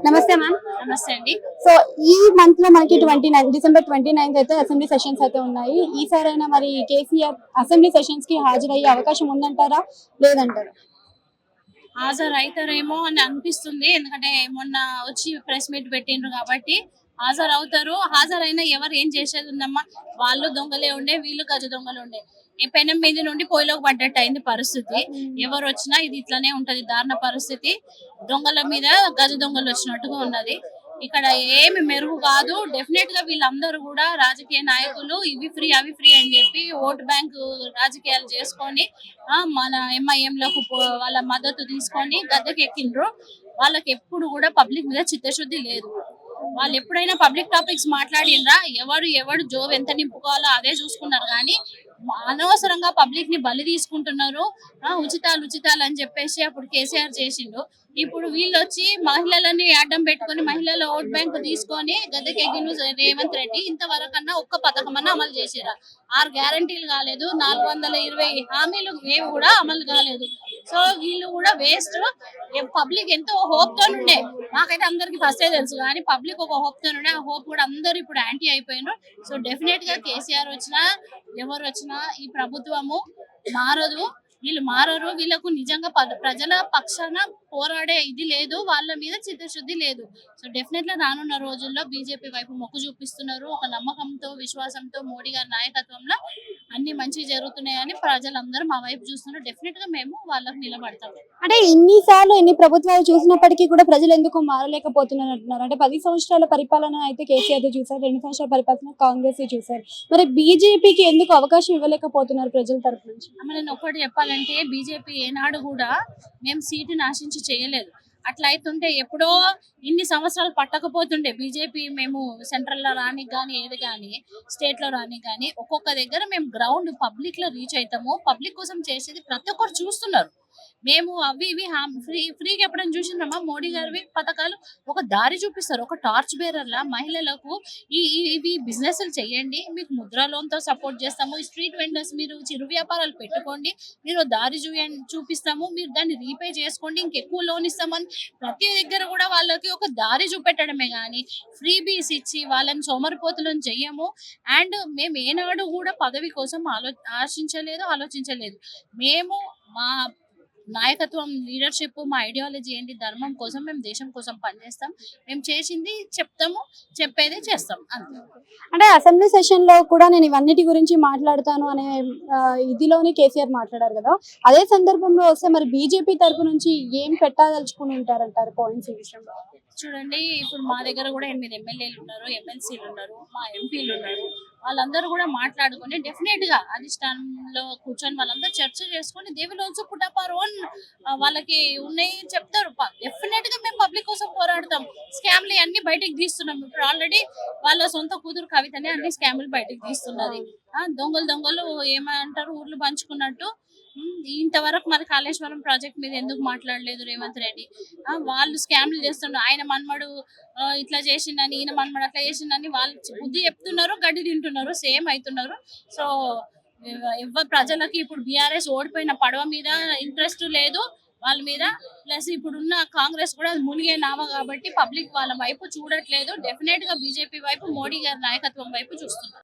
నమస్తే మ్యామ్. నమస్తే అండి. సో ఈ మంత్ లో మనకి డిసెంబర్ 29 అయితే అసెంబ్లీ సెషన్స్ అయితే ఉన్నాయి. ఈసారైనా మరి కేసీఆర్ అసెంబ్లీ సెషన్స్ కి హాజరయ్యే అవకాశం ఉందంటారా లేదంటారా? హాజరు అవుతారేమో అని అనిపిస్తుంది. ఎందుకంటే మొన్న వచ్చి ప్రెస్ మీట్ పెట్టిండ్రు కాబట్టి హాజరు అవుతారు. హాజరైనా ఎవరు ఏం చేసేది ఉందమ్మా? వాళ్ళు దొంగలే ఉండే, వీళ్ళు గజ దొంగలు ఉండే. ఈ పెనం మీద నుండి పొయ్యిలోకి పడ్డట్టు అయింది పరిస్థితి. ఎవరు వచ్చినా ఇది ఇట్లానే ఉంటది, దారుణ పరిస్థితి. దొంగల మీద గజ దొంగలు వచ్చినట్టుగా ఉన్నది. ఇక్కడ ఏమి మెరుగు కాదు. డెఫినెట్ గా వీళ్ళందరూ కూడా రాజకీయ నాయకులు ఇవి ఫ్రీ అవి ఫ్రీ అని చెప్పి ఓటు బ్యాంకు రాజకీయాలు చేసుకొని మన ఎంఐఎంలకు వాళ్ళ మద్దతు తీసుకొని గద్దెకి ఎక్కిండ్రు. వాళ్ళకి ఎప్పుడు కూడా పబ్లిక్ మీద చిత్తశుద్ధి లేదు. వాళ్ళు ఎప్పుడైనా పబ్లిక్ టాపిక్స్ మాట్లాడిండ్రా? ఎవడు జోబు ఎంత నింపుకోవాలో అదే చూసుకున్నారు కానీ అనవసరంగా పబ్లిక్ ని బలి తీసుకుంటున్నారు. ఉచితాలు అని చెప్పేసి అప్పుడు కేసీఆర్ చేసిండు. ఇప్పుడు వీళ్ళు వచ్చి మహిళలని అడ్డం పెట్టుకుని మహిళల ఓట్ బ్యాంక్ తీసుకొని గద్దెకెగిన రేవంత్ రెడ్డి ఇంతవరకన్నా ఒక్క పథకమన్నా అమలు చేసిరా? 6 గ్యారంటీలు కాలేదు, 420 హామీలు ఏవి కూడా అమలు కాలేదు. సో వీళ్ళు కూడా వేస్ట్. పబ్లిక్ ఎంతో హోప్ తో ఉండే, నాకైతే అందరికి ఫస్టే తెలుసు కానీ పబ్లిక్ ఒక హోప్ తో ఉండే. ఆ హోప్ కూడా అందరు ఇప్పుడు యాంటీ అయిపోయినారు. సో డెఫినెట్ గా కేసీఆర్ వచ్చినా ఎవరు వచ్చినా ఈ ప్రభుత్వము మారదు. వీళ్ళు మారరు. వీళ్ళకు నిజంగా ప్రజల పక్షాన పోరాడే ఇది లేదు, వాళ్ళ మీద చిత్తశుద్ధి లేదు. సో డెఫినెట్ గా రానున్న రోజుల్లో బీజేపీ వైపు మొక్కు చూపిస్తున్నారు. ఒక నమ్మకంతో విశ్వాసంతో మోడీ గారి నాయకత్వంలో అన్ని మంచి జరుగుతున్నాయని ప్రజలందరూ మా వైపు చూస్తున్నారు. డెఫినెట్ గా మేము వాళ్ళకు నిలబడతాం. అంటే ఎన్ని ప్రభుత్వాలు చూసినప్పటికీ కూడా ప్రజలు ఎందుకు మారలేకపోతున్నారు అంటున్నారు? అంటే 10 సంవత్సరాల పరిపాలన అయితే కేసీఆర్ చూసారు, 2 సంవత్సరాల పరిపాలన కాంగ్రెస్ చూసారు. మరి బీజేపీకి ఎందుకు అవకాశం ఇవ్వలేకపోతున్నారు ప్రజల తరఫు నుంచి? నేను ఒకటి చెప్పాలంటే బీజేపీ ఏనాడు కూడా మేము సీటుని ఆశించి చేయలేదు. అట్లా అయితుంటే ఎప్పుడో ఇన్ని సంవత్సరాలు పట్టకపోతుండే బీజేపీ. మేము సెంట్రల్ లో రాని కానీ ఏది కానీ స్టేట్ లో రాని కానీ ఒక్కొక్క దగ్గర మేము గ్రౌండ్ పబ్లిక్ లో రీచ్ అవుతాము. పబ్లిక్ కోసం చేసేది ప్రతి ఒక్కరు చూస్తున్నారు. మేము అవి ఇవి ఫ్రీగా ఎప్పుడైనా చూసినామా? మోడీ గారి పథకాలు ఒక దారి చూపిస్తారు. ఒక టార్చ్ బేరర్ లా మహిళలకు ఇవి బిజినెస్లు చేయండి, మీకు ముద్రా లోన్ తో సపోర్ట్ చేస్తాము, ఈ స్ట్రీట్ వెండర్స్ మీరు చిరు వ్యాపారాలు పెట్టుకోండి, మీరు దారి చూపిస్తాము, మీరు దాన్ని రీపే చేసుకోండి, ఇంకెక్కువ లోన్ ఇస్తామని ప్రతి దగ్గర కూడా వాళ్ళకి ఒక దారి చూపెట్టడమే కానీ ఫ్రీ బీస్ ఇచ్చి వాళ్ళని సోమరిపోతులను చెయ్యము. అండ్ మేము ఏనాడు కూడా పదవి కోసం ఆలోచించలేదు. మేము మా నాయకత్వం, లీడర్షిప్, మా ఐడియాలజీ ఏంటి, ధర్మం కోసం, మేము దేశం కోసం పనిచేస్తాం. మేము చేసింది చెప్తాము, చెప్పేది చేస్తాం అంతే. అంటే అసెంబ్లీ సెషన్ లో కూడా నేను ఇవన్నిటి గురించి మాట్లాడతాను అనే ఇదిలోనే కేసీఆర్ మాట్లాడారు కదా. అదే సందర్భంలో వస్తే మరి బీజేపీ తరపు నుంచి ఏం పెట్టదలుచుకుని ఉంటారంటారు పాయింట్స్ ఈ విషయంలో? చూడండి, ఇప్పుడు మా దగ్గర కూడా 8 ఎమ్మెల్యేలు ఉన్నారు, ఎమ్మెల్సీలు ఉన్నారు, మా ఎంపీలు ఉన్నారు. వాళ్ళందరూ కూడా మాట్లాడుకుని డెఫినెట్ గా అధిష్టానంలో కూర్చొని వాళ్ళందరూ చర్చ చేసుకుని they will also put up our own, వాళ్ళకి ఉన్నాయి చెప్తారు. డెఫినెట్ గా మేము పబ్లిక్ కోసం పోరాడతాం. స్కామ్లు అన్ని బయటకు తీస్తున్నాం. ఇప్పుడు ఆల్రెడీ వాళ్ళ సొంత కూతురు కవితనే అన్ని స్కాములు బయటకు తీస్తున్నది. దొంగలు ఏమంటారు, ఊర్లు పంచుకున్నట్టు. ఇంతవరకు మరి కాళేశ్వరం ప్రాజెక్ట్ మీద ఎందుకు మాట్లాడలేదు రేవంత్ రెడ్డి? వాళ్ళు స్కామ్లు చేస్తున్నారు. ఆయన మన్మడు ఇట్లా చేసిండని, ఈయన మన్మడు అట్లా చేసిండని వాళ్ళు బుద్ధి చెప్తున్నారు, గడ్డి తింటున్నారు, సేమ్ అవుతున్నారు. సో ప్రజలకి ఇప్పుడు బీఆర్ఎస్ ఓడిపోయిన పడవ మీద ఇంట్రెస్ట్ లేదు వాళ్ళ మీద. ప్లస్ ఇప్పుడున్న కాంగ్రెస్ కూడా మునిగే నామ కాబట్టి పబ్లిక్ వాళ్ళ వైపు చూడట్లేదు. డెఫినెట్ గా బీజేపీ వైపు, మోడీ గారి నాయకత్వం వైపు చూస్తున్నారు.